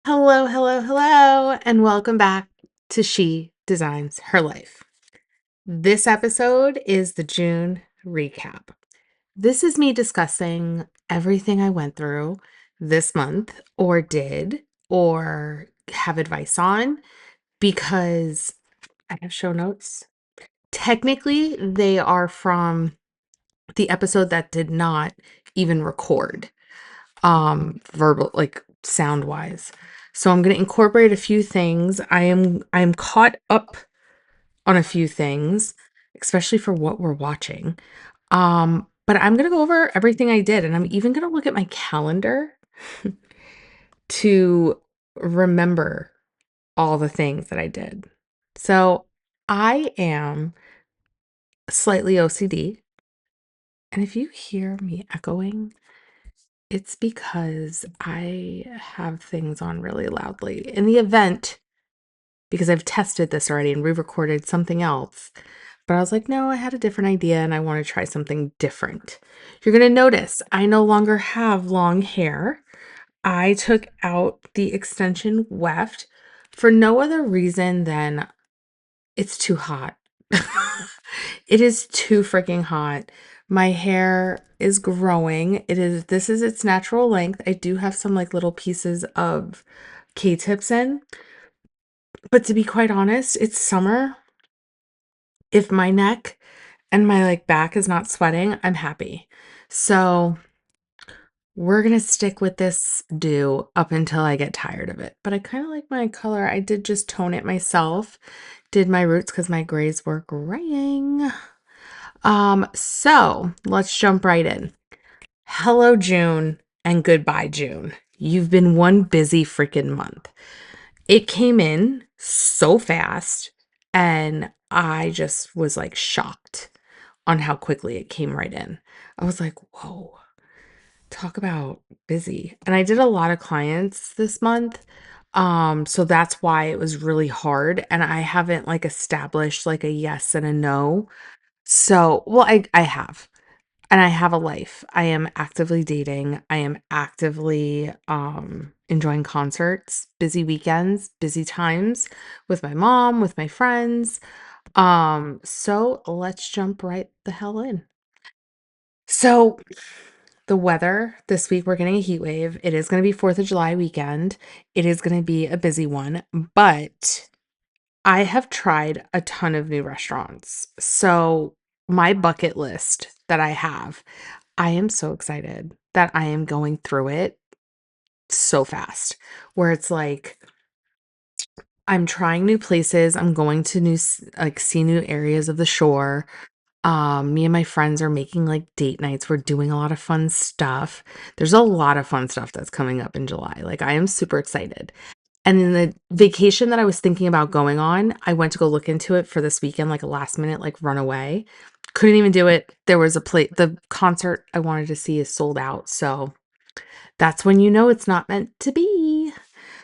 Hello, hello, hello, and welcome back to She Designs Her Life. This episode is the June recap. This is me discussing everything I went through this month, or did, or have advice on, because I have show notes. Technically, they are from the episode that did not even record. Verbal, like sound wise. So I'm going to incorporate a few things. I'm caught up on a few things, especially for what we're watching. But I'm going to go over everything I did, and I'm even going to look at my calendar to remember all the things that I did. So I am slightly OCD, and if you hear me echoing, it's because I have things on really loudly. In the event, because I've tested this already and re-recorded something else, but I was like, no, I had a different idea and I want to try something different. You're going to notice I no longer have long hair. I took out the extension weft for no other reason than it's too hot. It is too freaking hot. My hair is growing. This is its natural length. I do have some like little pieces of K-tips in, but to be quite honest, it's summer. If my neck and my like back is not sweating, I'm happy. So we're gonna stick with this do up until I get tired of it. But I kind of like my color. I did just tone it myself. Did my roots because my grays were graying. So let's jump right in. Hello, June, and goodbye, June. You've been one busy freaking month. It came in so fast, and I just was like shocked on how quickly it came right in. I was like, whoa, talk about busy. And I did a lot of clients this month. So that's why it was really hard. And I haven't like established like a yes and a no. So, well, I have. And I have a life. I am actively dating. I am actively enjoying concerts, busy weekends, busy times with my mom, with my friends. So let's jump right the hell in. So the weather this week, we're getting a heat wave. It is going to be 4th of July weekend. It is going to be a busy one, but I have tried a ton of new restaurants. So my bucket list that I have, I am so excited that I am going through it so fast, where it's like I'm trying new places, I'm going to like see new areas of the shore. Me and my friends are making like date nights. We're doing a lot of fun stuff. There's a lot of fun stuff that's coming up in July. Like I am super excited. And then the vacation that I was thinking about going on, I went to go look into it for this weekend, like a last minute, like runaway. Couldn't even do it. There was the concert I wanted to see is sold out. So that's when you know it's not meant to be.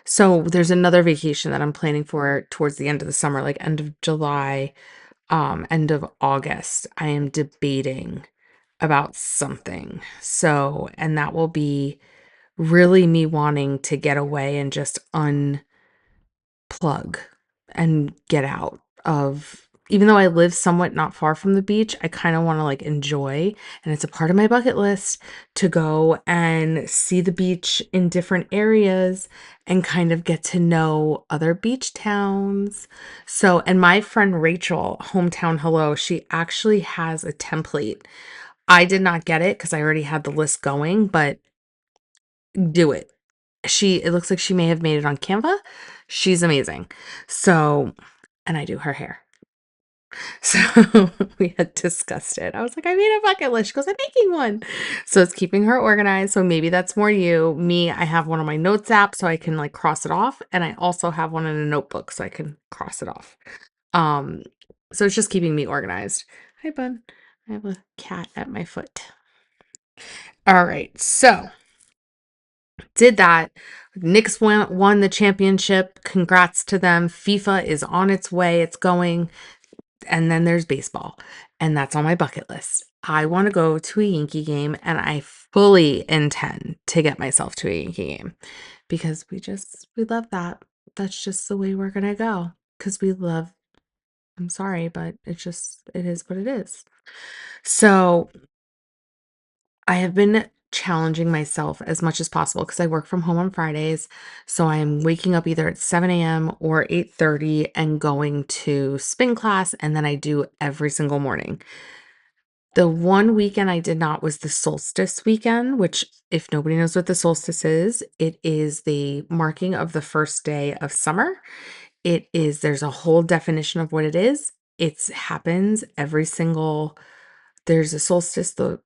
So there's another vacation that I'm planning for towards the end of the summer, like end of July, end of August. I am debating about something. So, and that will be really me wanting to get away and just plug and get out of, even though I live somewhat not far from the beach, I kind of want to like enjoy, and it's a part of my bucket list to go and see the beach in different areas and kind of get to know other beach towns. So, and my friend Rachel, hometown hello, she actually has a template. I did not get it because I already had the list going, but do it. It looks like she may have made it on Canva. She's amazing. So, and I do her hair. So we had discussed it. I was like, I made a bucket list. She goes, I'm making one. So it's keeping her organized. So maybe that's more you. Me, I have one on my notes app so I can like cross it off. And I also have one in a notebook so I can cross it off. Um, so it's just keeping me organized. Hi, bud. I have a cat at my foot. All right. So did that. Knicks won the championship. Congrats to them. FIFA is on its way. It's going. And then there's baseball. And that's on my bucket list. I want to go to a Yankee game, and I fully intend to get myself to a Yankee game. because we love that. That's just the way we're gonna go because we love. I'm sorry, but it is what it is. So I have been challenging myself as much as possible because I work from home on Fridays. So I am waking up either at 7 a.m. or 8:30 and going to spin class, and then I do every single morning. The one weekend I did not was the solstice weekend, which, if nobody knows what the solstice is, it is the marking of the first day of summer. There's a whole definition of what it is. It happens every single there's a solstice, the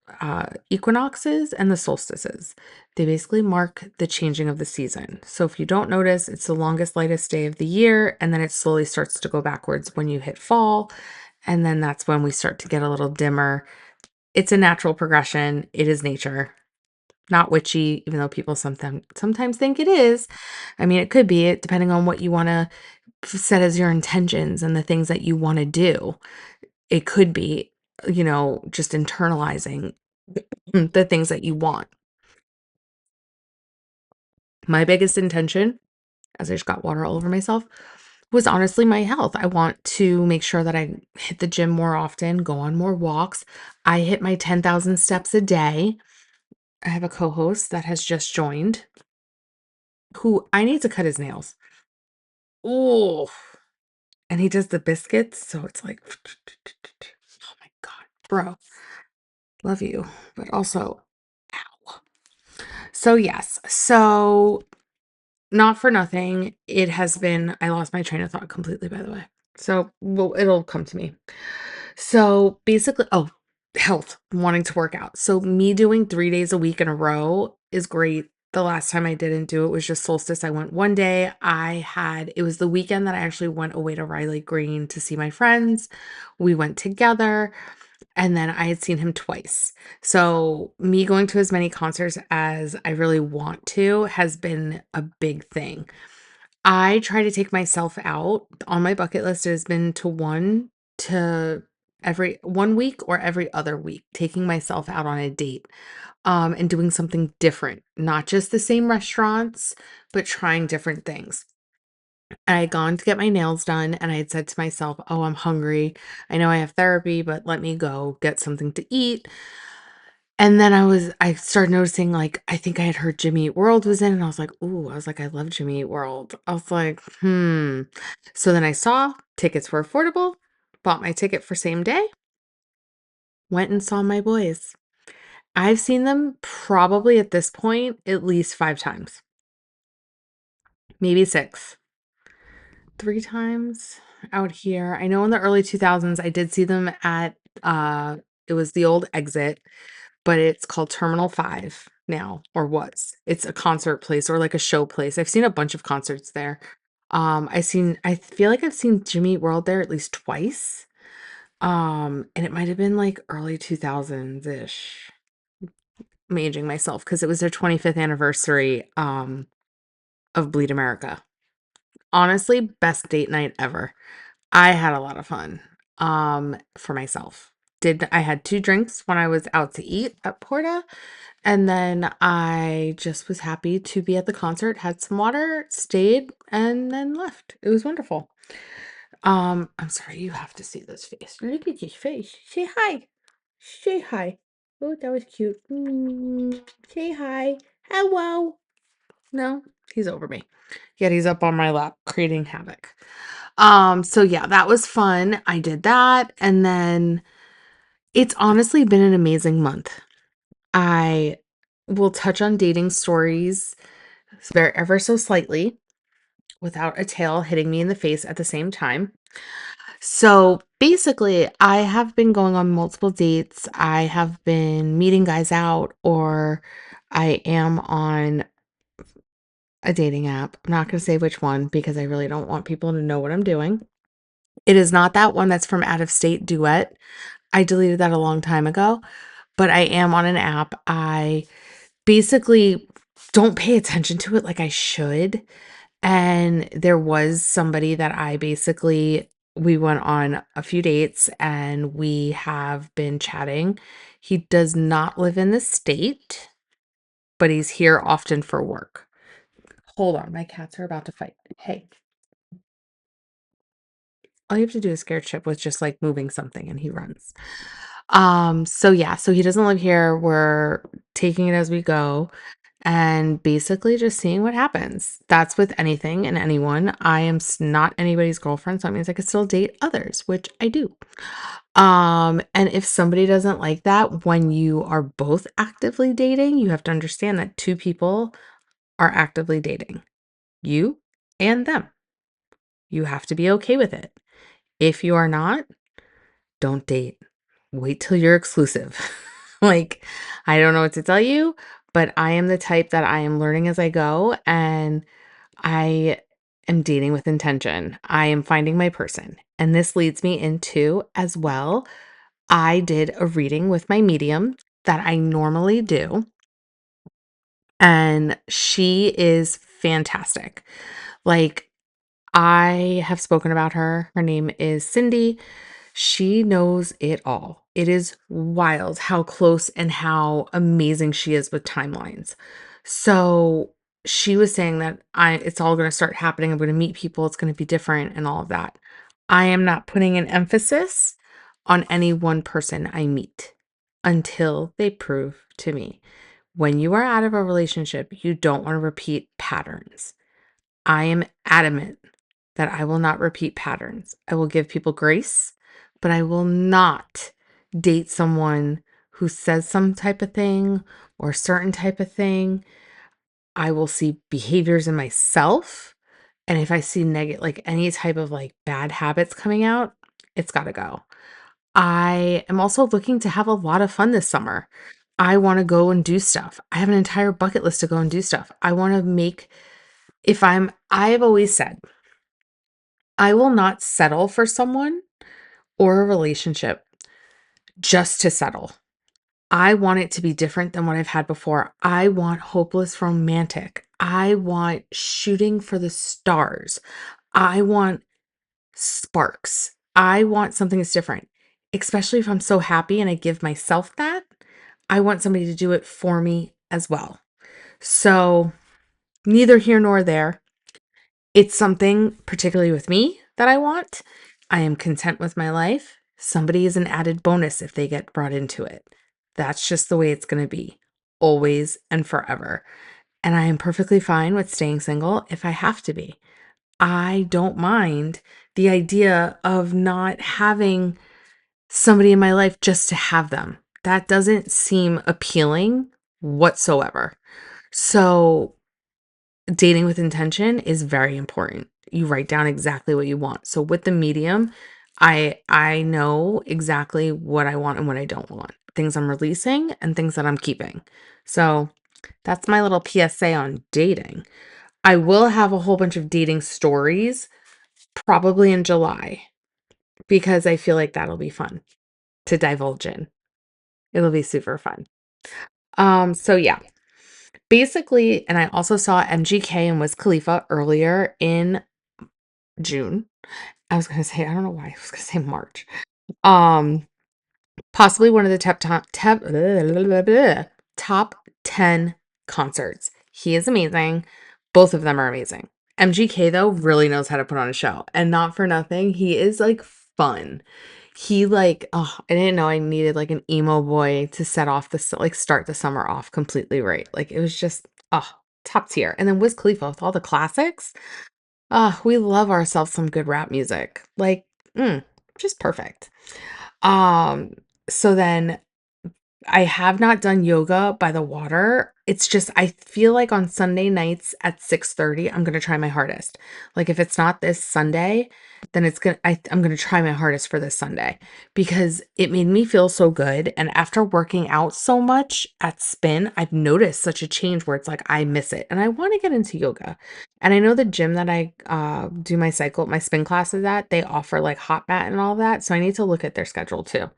equinoxes and the solstices. They basically mark the changing of the season. So if you don't notice, it's the longest, lightest day of the year, and then it slowly starts to go backwards when you hit fall. And then that's when we start to get a little dimmer. It's a natural progression. It is nature, not witchy, even though people sometimes think it is. I mean, it could be it depending on what you want to set as your intentions and the things that you want to do. It could be, just internalizing the things that you want. My biggest intention, as I just got water all over myself, was honestly my health. I want to make sure that I hit the gym more often, go on more walks. I hit my 10,000 steps a day. I have a co-host that has just joined who I need to cut his nails. Oh, and he does the biscuits, so it's like, oh my God, bro, love you, but also, ow. So yes, so not for nothing, it has been I lost my train of thought completely, by the way. So, well, it'll come to me. So, basically health, wanting to work out. So, me doing 3 days a week in a row is great. The last time I didn't do it was just solstice. I went one day. It was the weekend that I actually went away to Riley Green to see my friends. We went together. And then I had seen him twice. So, me going to as many concerts as I really want to has been a big thing. I try to take myself out. On my bucket list, it has been to every 1 week or every other week, taking myself out on a date, and doing something different, not just the same restaurants, but trying different things. I had gone to get my nails done and I had said to myself, "Oh, I'm hungry. I know I have therapy, but let me go get something to eat." And then I started noticing, like, I think I had heard Jimmy Eat World was in, and I was like, "Ooh," I was like, "I love Jimmy Eat World." I was like, "Hmm." So then I saw tickets were affordable, bought my ticket for same day, went and saw my boys. I've seen them probably at this point at least 5 times, maybe 6. 3 times out here. I know in the early 2000s, I did see them at, it was the old Exit, but it's called Terminal 5 now, or was. It's a concert place or like a show place. I've seen a bunch of concerts there. I feel like I've seen Jimmy Eat World there at least twice. And it might have been like early 2000s-ish. I'm aging myself because it was their 25th anniversary, of Bleed America. Honestly, best date night ever. I had a lot of fun, for myself. I had 2 drinks when I was out to eat at Porta, and then I just was happy to be at the concert, had some water, stayed, and then left. It was wonderful. I'm sorry, you have to see this face. Look at his face. Say hi. Say hi. Oh, that was cute. Say hi. Hello. No, he's over me. Yet he's up on my lap creating havoc. So yeah, that was fun. I did that, and then it's honestly been an amazing month. I will touch on dating stories very ever so slightly without a tail hitting me in the face at the same time. So basically, I have been going on multiple dates. I have been meeting guys out, or I am on a dating app. I'm not going to say which one because I really don't want people to know what I'm doing. It is not that one that's from out of state duet. I deleted that a long time ago, but I am on an app. I basically don't pay attention to it like I should. And there was somebody that we went on a few dates and we have been chatting. He does not live in the state, but he's here often for work. Hold on, my cats are about to fight. Hey, all you have to do is scare Chip with just like moving something and he runs. So yeah, so he doesn't live here. We're taking it as we go and basically just seeing what happens. That's with anything and anyone. I am not anybody's girlfriend, so that means I could still date others, which I do. And if somebody doesn't like that when you are both actively dating, you have to understand that two people are actively dating, you and them. You have to be okay with it. If you are not, don't date. Wait till you're exclusive. Like, I don't know what to tell you, but I am the type that I am learning as I go, and I am dating with intention. I am finding my person. And this leads me into as well. I did a reading with my medium that I normally do, and she is fantastic. Like, I have spoken about her. Her name is Cindy. She knows it all. It is wild how close and how amazing she is with timelines. So she was saying that it's all going to start happening. I'm going to meet people. It's going to be different and all of that. I am not putting an emphasis on any one person I meet until they prove to me. When you are out of a relationship, you don't want to repeat patterns. I am adamant that I will not repeat patterns. I will give people grace, but I will not date someone who says some type of thing or certain type of thing. I will see behaviors in myself. And if I see negative, like any type of like bad habits coming out, it's got to go. I am also looking to have a lot of fun this summer. I want to go and do stuff. I have an entire bucket list to go and do stuff. I want to make, I've always said, I will not settle for someone or a relationship just to settle. I want it to be different than what I've had before. I want hopeless romantic. I want shooting for the stars. I want sparks. I want something that's different, especially if I'm so happy and I give myself that. I want somebody to do it for me as well. So, neither here nor there. It's something, particularly with me, that I want. I am content with my life. Somebody is an added bonus if they get brought into it. That's just the way it's going to be, always and forever. And I am perfectly fine with staying single if I have to be. I don't mind the idea of not having somebody in my life just to have them. That doesn't seem appealing whatsoever. So, dating with intention is very important. You write down exactly what you want. So with the medium, I know exactly what I want and what I don't want. Things I'm releasing and things that I'm keeping. So that's my little PSA on dating. I will have a whole bunch of dating stories probably in July because I feel like that'll be fun to divulge in. It'll be super fun. So yeah. Basically, and I also saw MGK and Wiz Khalifa earlier in June. I was gonna say, I don't know why I was gonna say March. Um, Possibly one of the top 10 concerts. He is amazing. Both of them are amazing. MGK though really knows how to put on a show, and not for nothing, he is like fun. He like, oh, I didn't know I needed like an emo boy to set off like start the summer off completely right. Like it was just, oh, top tier. And then Wiz Khalifa with all the classics. Ah, we love ourselves some good rap music. Like, just perfect. Um, so then I have not done yoga by the water. It's just I feel like on Sunday nights at 6:30, I'm gonna try my hardest. Like if it's not this Sunday, then I'm gonna try my hardest for this Sunday because it made me feel so good. And after working out so much at spin, I've noticed such a change where it's like I miss it and I want to get into yoga. And I know the gym that I do my spin classes at, they offer like hot mat and all that. So I need to look at their schedule too.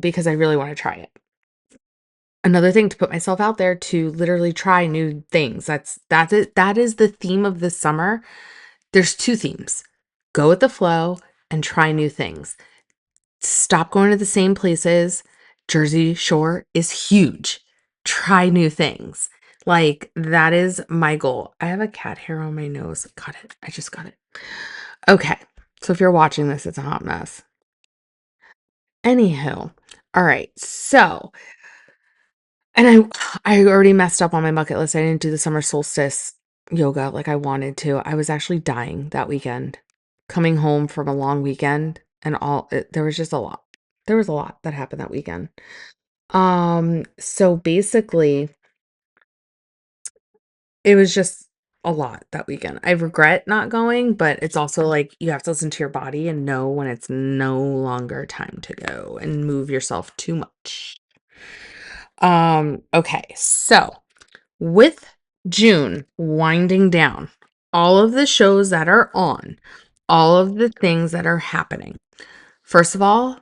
Because I really want to try it. Another thing to put myself out there to literally try new things. That's it. That is the theme of this summer. There's two themes. Go with the flow and try new things. Stop going to the same places. Jersey Shore is huge. Try new things. Like, that is my goal. I have a cat hair on my nose. Got it. I just got it. Okay. So if you're watching this, it's a hot mess. Anywho. All right. So, and I already messed up on my bucket list. I didn't do the summer solstice yoga like I wanted to. I was actually dying that weekend, coming home from a long weekend and there was just a lot. There was a lot that happened that weekend. So basically, it was just a lot that weekend. I regret not going, but it's also like you have to listen to your body and know when it's no longer time to go and move yourself too much. Okay. So, with June winding down, all of the shows that are on, all of the things that are happening. First of all,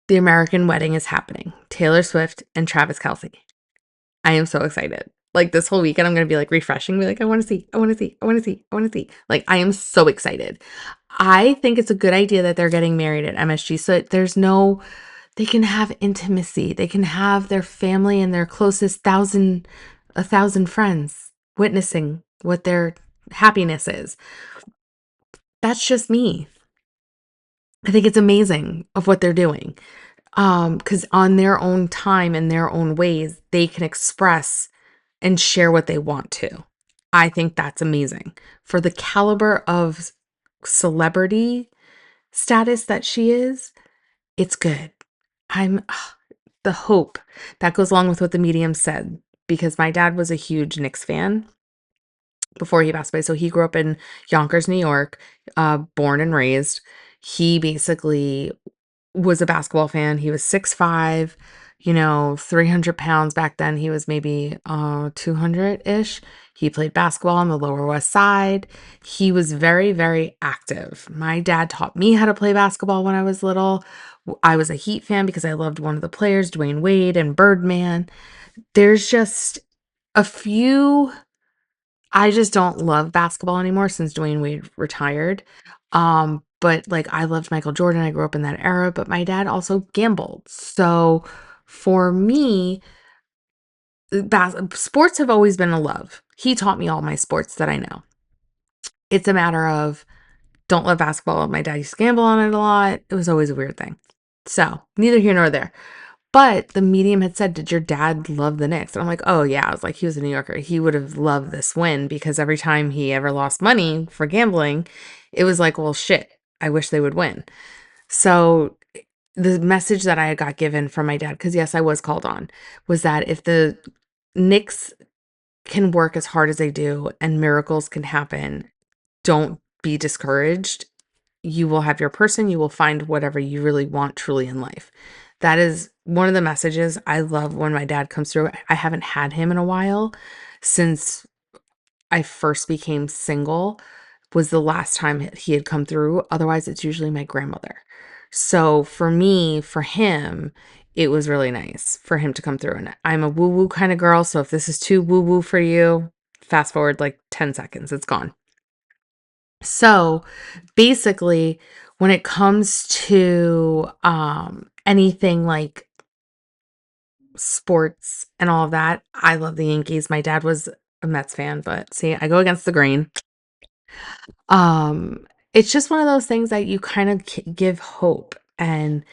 the American Wedding is happening. Taylor Swift and Travis Kelce. I am so excited. Like this whole weekend, I'm going to be like refreshing, be like, I want to see, I want to see, I want to see, I want to see. Like, I am so excited. I think it's a good idea that they're getting married at MSG. So they can have intimacy. They can have their family and their closest a thousand friends witnessing what their happiness is. That's just me. I think it's amazing of what they're doing. Because on their own time and their own ways, they can express and share what they want to. I think that's amazing. For the caliber of celebrity status that she is, it's good. The hope that goes along with what the medium said, because my dad was a huge Knicks fan before he passed away. So he grew up in Yonkers, New York, born and raised. He basically was a basketball fan. He was 6'5", 300 pounds. Back then he was maybe 200-ish. He played basketball on the Lower West Side. He was very, very active. My dad taught me how to play basketball when I was little. I was a Heat fan because I loved one of the players, Dwayne Wade and Birdman. There's just a few. I just don't love basketball anymore since Dwayne Wade retired. But like I loved Michael Jordan. I grew up in that era, but my dad also gambled. So for me, sports have always been a love. He taught me all my sports that I know. It's a matter of don't love basketball. My dad used to gamble on it a lot. It was always a weird thing. So neither here nor there. But the medium had said, did your dad love the Knicks? And I'm like, oh, yeah. I was like, he was a New Yorker. He would have loved this win because every time he ever lost money for gambling, it was like, well, shit, I wish they would win. So the message that I got given from my dad, because yes, I was called on, was that if the Knicks can work as hard as they do and miracles can happen, don't be discouraged. You will have your person. You will find whatever you really want truly in life. That is one of the messages I love when my dad comes through. I haven't had him in a while since I first became single was the last time he had come through. Otherwise, it's usually my grandmother. So for me, for him, it was really nice for him to come through. And I'm a woo woo kind of girl. So if this is too woo woo for you, fast forward like 10 seconds, it's gone. So basically, when it comes to anything like sports and all of that, I love the Yankees. My dad was a Mets fan, but see, I go against the grain. It's just one of those things that you kind of give hope. And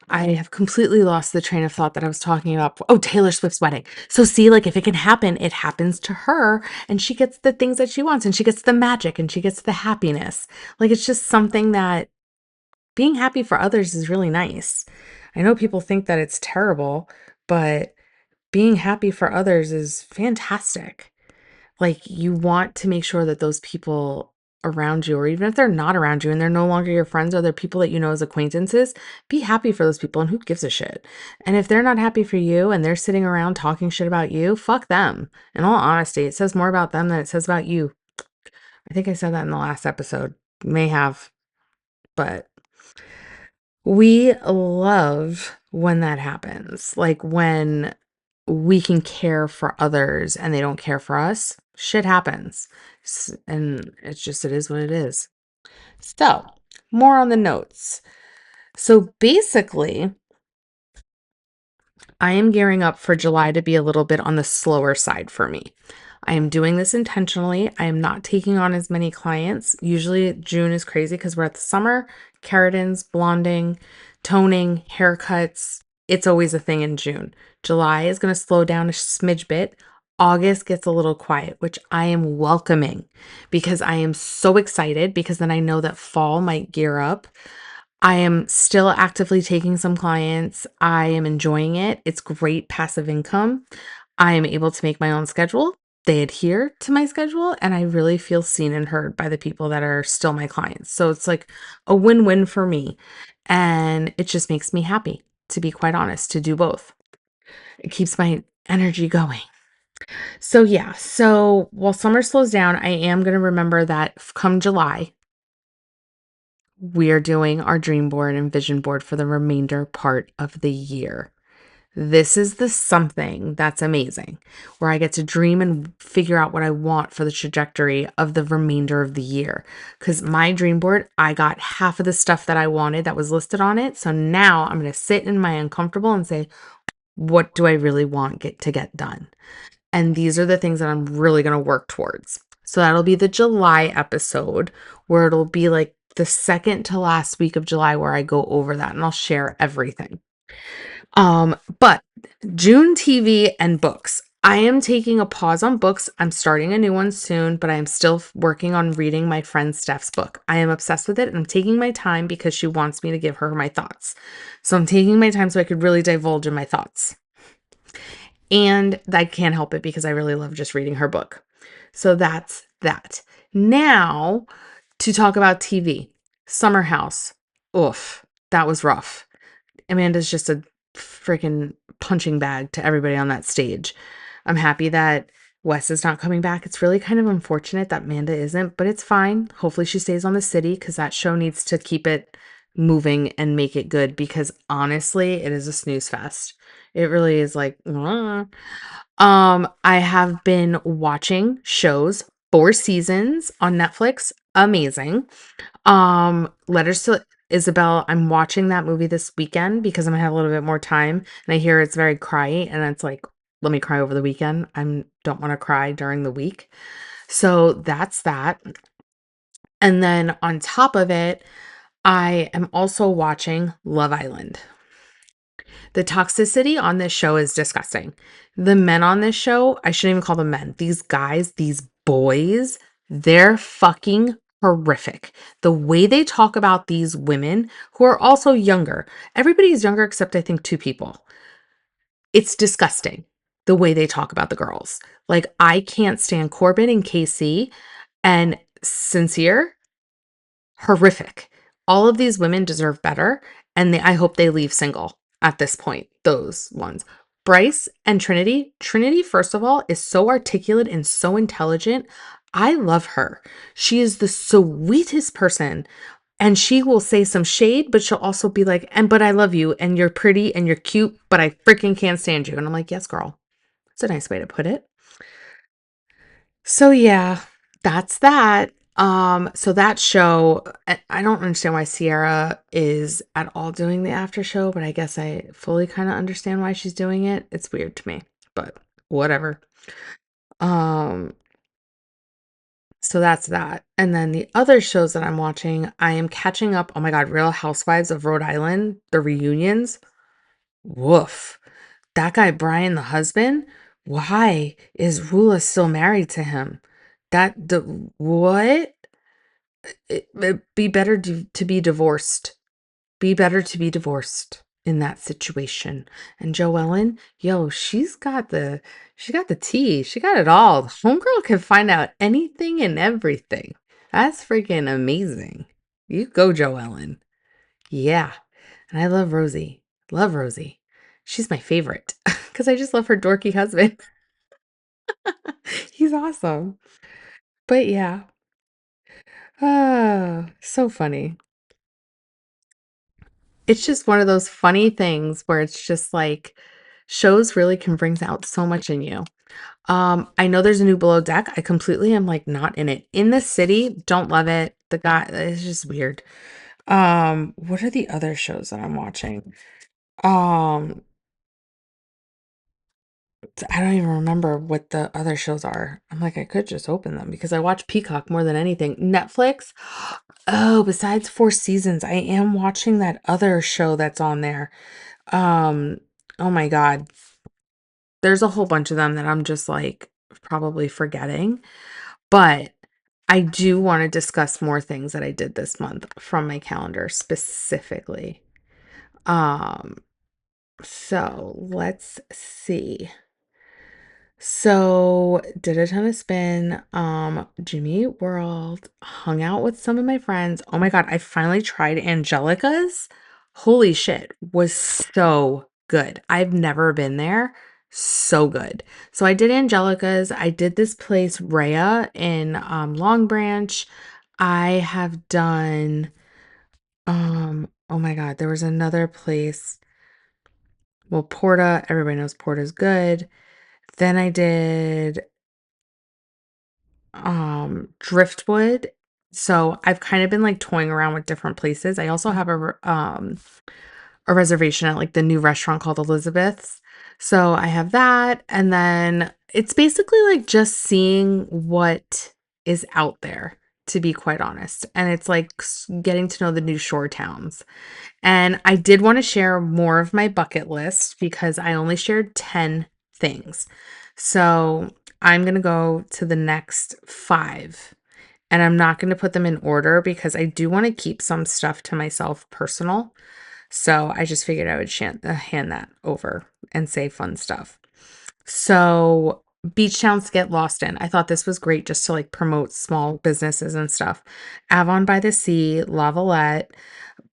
I have completely lost the train of thought that I was talking about. Oh, Taylor Swift's wedding. So see, like if it can happen, it happens to her and she gets the things that she wants and she gets the magic and she gets the happiness. Like it's just something that being happy for others is really nice. I know people think that it's terrible, but being happy for others is fantastic. Like you want to make sure that those people around you, or even if they're not around you and they're no longer your friends or they're people that you know as acquaintances, be happy for those people and who gives a shit. And if they're not happy for you and they're sitting around talking shit about you, fuck them. In all honesty, it says more about them than it says about you. I think I said that in the last episode. May have, but we love when that happens. Like when we can care for others and they don't care for us, shit happens. And it is what it is. So, more on the notes. So, basically, I am gearing up for July to be a little bit on the slower side for me. I am doing this intentionally. I am not taking on as many clients. Usually June is crazy because we're at the summer, keratins, blonding, toning, haircuts. It's always a thing in June. July is going to slow down a smidge bit. August gets a little quiet, which I am welcoming because I am so excited because then I know that fall might gear up. I am still actively taking some clients. I am enjoying it. It's great passive income. I am able to make my own schedule. They adhere to my schedule, and I really feel seen and heard by the people that are still my clients. So it's like a win win for me. And it just makes me happy, to be quite honest, to do both. It keeps my energy going. So, yeah. So while summer slows down, I am going to remember that come July, we are doing our dream board and vision board for the remainder part of the year. This is the something that's amazing, where I get to dream and figure out what I want for the trajectory of the remainder of the year. Because my dream board, I got half of the stuff that I wanted that was listed on it. So now I'm going to sit in my uncomfortable and say, what do I really want to get done? And these are the things that I'm really going to work towards. So that'll be the July episode where it'll be like the second to last week of July where I go over that and I'll share everything. But June TV and books. I am taking a pause on books. I'm starting a new one soon, but I am still working on reading my friend Steph's book. I am obsessed with it and I'm taking my time because she wants me to give her my thoughts. So I'm taking my time so I could really divulge in my thoughts. And I can't help it because I really love just reading her book. So that's that. Now to talk about TV. Summer House. Oof, that was rough. Amanda's just a freaking punching bag to everybody on that stage. I'm happy that Wes is not coming back. It's really kind of unfortunate that Amanda isn't, but it's fine. Hopefully she stays on the city because that show needs to keep it moving and make it good because honestly, it is a snooze fest. It really is like, I have been watching shows, 4 seasons on Netflix. Amazing. Letters to Isabel, I'm watching that movie this weekend because I'm gonna have a little bit more time and I hear it's very cryy and it's like, let me cry over the weekend. I don't want to cry during the week. So that's that. And then on top of it, I am also watching Love Island. The toxicity on this show is disgusting. The men on this show, I shouldn't even call them men. These guys, these boys, they're fucking horrific. The way they talk about these women who are also younger. Everybody's younger except I think 2 people. It's disgusting the way they talk about the girls. Like I can't stand Corbin and Casey and Sincere. Horrific. All of these women deserve better, and I hope they leave single at this point, those ones. Bryce and Trinity. Trinity, first of all, is so articulate and so intelligent. I love her. She is the sweetest person. And she will say some shade, but she'll also be like, but I love you and you're pretty and you're cute, but I freaking can't stand you. And I'm like, yes, girl. That's a nice way to put it. So yeah, that's that. So that show, I don't understand why Sierra is at all doing the after show, but I guess I fully kind of understand why she's doing it. It's weird to me, but whatever. Um, so that's that. And then the other shows that I'm watching, I am catching up. Oh my God, Real Housewives of Rhode Island, the reunions. Woof. That guy, Brian, the husband, why is Rula still married to him? What? It'd be better to be divorced. Be better to be divorced in that situation. And Joellen, yo, she got the tea. She got it all. The homegirl can find out anything and everything. That's freaking amazing. You go, Joellen. Yeah. And I love Rosie. Love Rosie. She's my favorite because I just love her dorky husband. He's awesome. But yeah. So funny. It's just one of those funny things where it's just like shows really can bring out so much in you. I know there's a new Below Deck. I completely am like not in it. In the City, don't love it. The guy, it's just weird. What are the other shows that I'm watching? Um, I don't even remember what the other shows are. I'm like, I could just open them because I watch Peacock more than anything. Netflix. Oh, besides Four Seasons, I am watching that other show that's on there. Um, oh my God. There's a whole bunch of them that I'm just like probably forgetting. But I do want to discuss more things that I did this month from my calendar specifically. Um, so let's see. So did a ton of spin, Jimmy Eat World, hung out with some of my friends. Oh my God, I finally tried Angelica's. Holy shit, was so good. I've never been there. So good. So I did Angelica's. I did this place, Rhea, in Long Branch. I have done oh my God, there was another place. Well, Porta, everybody knows Porta's good. Then I did Driftwood. So I've kind of been like toying around with different places. I also have a reservation at like the new restaurant called Elizabeth's. So I have that, and then it's basically like just seeing what is out there, to be quite honest. And it's like getting to know the new shore towns. And I did want to share more of my bucket list because I only shared 10 things. So I'm going to go to the next five. And I'm not going to put them in order because I do want to keep some stuff to myself personal. So I just figured I would hand that over and say fun stuff. So beach towns to get lost in. I thought this was great just to like promote small businesses and stuff. Avon by the Sea, Lavalette,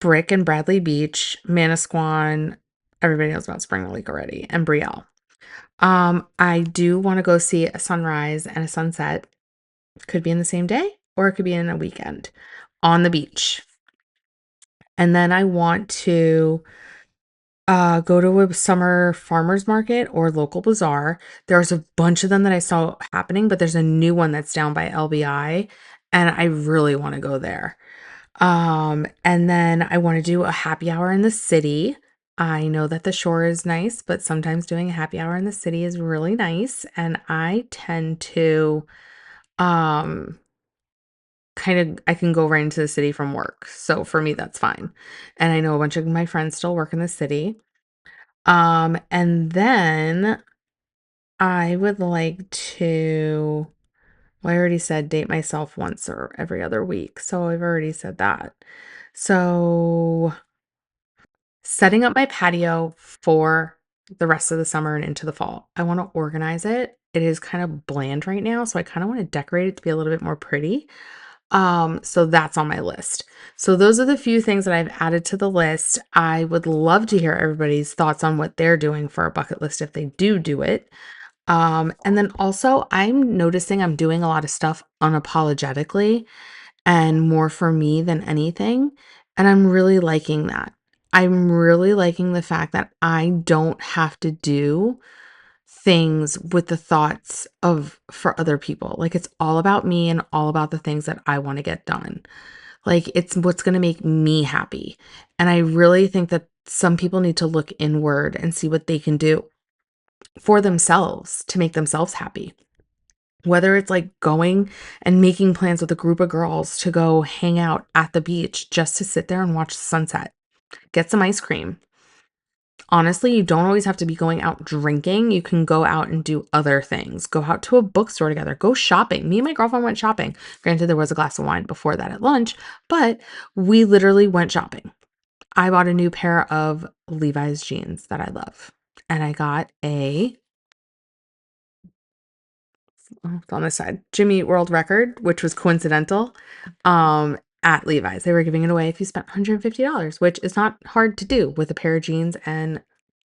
Brick and Bradley Beach, Manasquan. Everybody knows about Spring Lake already, and Brielle. I do want to go see a sunrise and a sunset. Could be in the same day or it could be in a weekend on the beach. And then I want to go to a summer farmers market or local bazaar. There's a bunch of them that I saw happening, but there's a new one that's down by LBI, and I really want to go there. And then I want to do a happy hour in the city. I know that the shore is nice, but sometimes doing a happy hour in the city is really nice. And I tend to, um, I can go right into the city from work. So for me, that's fine. And I know a bunch of my friends still work in the city. And then I would like to, well, I already said date myself once or every other week. So I've already said that. So setting up my patio for the rest of the summer and into the fall. I want to organize it. It is kind of bland right now, so I kind of want to decorate it to be a little bit more pretty. So that's on my list. So those are the few things that I've added to the list. I would love to hear everybody's thoughts on what they're doing for a bucket list if they do it. And then also I'm noticing I'm doing a lot of stuff unapologetically and more for me than anything. And I'm really liking that. I'm really liking the fact that I don't have to do things with the thoughts of for other people. Like it's all about me and all about the things that I want to get done. Like it's what's going to make me happy. And I really think that some people need to look inward and see what they can do for themselves to make themselves happy. Whether it's like going and making plans with a group of girls to go hang out at the beach just to sit there and watch the sunset, get some ice cream. Honestly, you don't always have to be going out drinking. You can go out and do other things. Go out to a bookstore together. Go shopping. Me and my girlfriend went shopping. Granted, there was a glass of wine before that at lunch, but we literally went shopping. I bought a new pair of Levi's jeans that I love. And I got it's on this side, Jimmy Eat World record, which was coincidental, at Levi's. They were giving it away if you spent $150, which is not hard to do with a pair of jeans and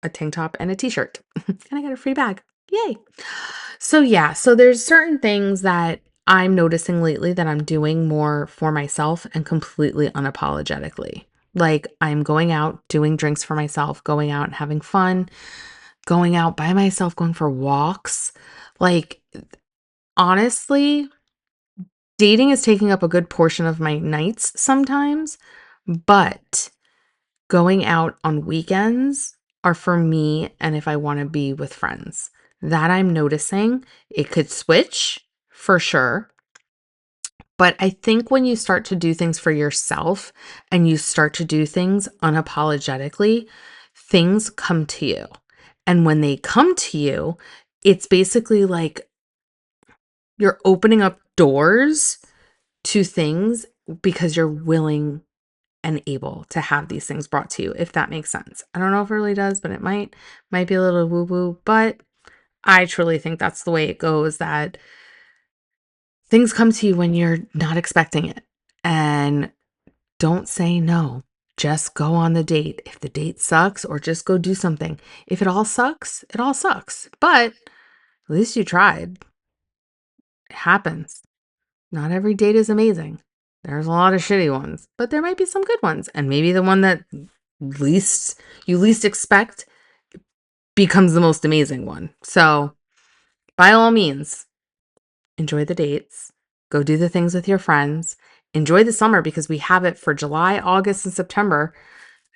a tank top and a t-shirt. And I got a free bag. Yay. So yeah, so there's certain things that I'm noticing lately that I'm doing more for myself and completely unapologetically. Like I'm going out, doing drinks for myself, going out and having fun, going out by myself, going for walks. Like honestly, dating is taking up a good portion of my nights sometimes, but going out on weekends are for me and if I want to be with friends. that I'm noticing. It could switch for sure. But I think when you start to do things for yourself and you start to do things unapologetically, things come to you. And when they come to you, it's basically like you're opening up doors to things because you're willing and able to have these things brought to you, if that makes sense. I don't know if it really does, but it might be a little woo woo, but I truly think that's the way it goes, that things come to you when you're not expecting it. And don't say no. Just go on the date. If the date sucks, or just go do something. If it all sucks, it all sucks. But at least you tried. It happens. Not every date is amazing. There's a lot of shitty ones, but there might be some good ones. And maybe the one that least expect becomes the most amazing one. So, by all means, enjoy the dates. Go do the things with your friends. Enjoy the summer because we have it for July, August, and September.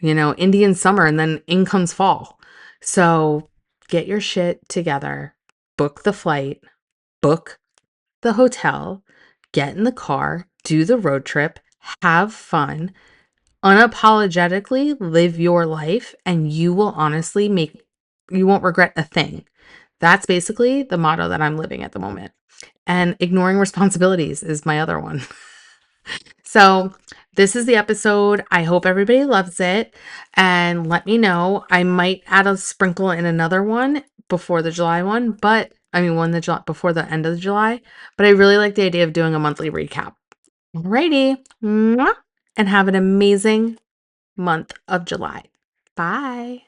Indian summer, and then in comes fall. So get your shit together, book the flight, book the hotel, get in the car, do the road trip, have fun, unapologetically live your life, and you will honestly you won't regret a thing. That's basically the motto that I'm living at the moment. And ignoring responsibilities is my other one. So, this is the episode. I hope everybody loves it. And let me know. I might add a sprinkle in another one before the July one, but I mean, before the end of the July. But I really like the idea of doing a monthly recap. Alrighty. Mwah. And have an amazing month of July. Bye.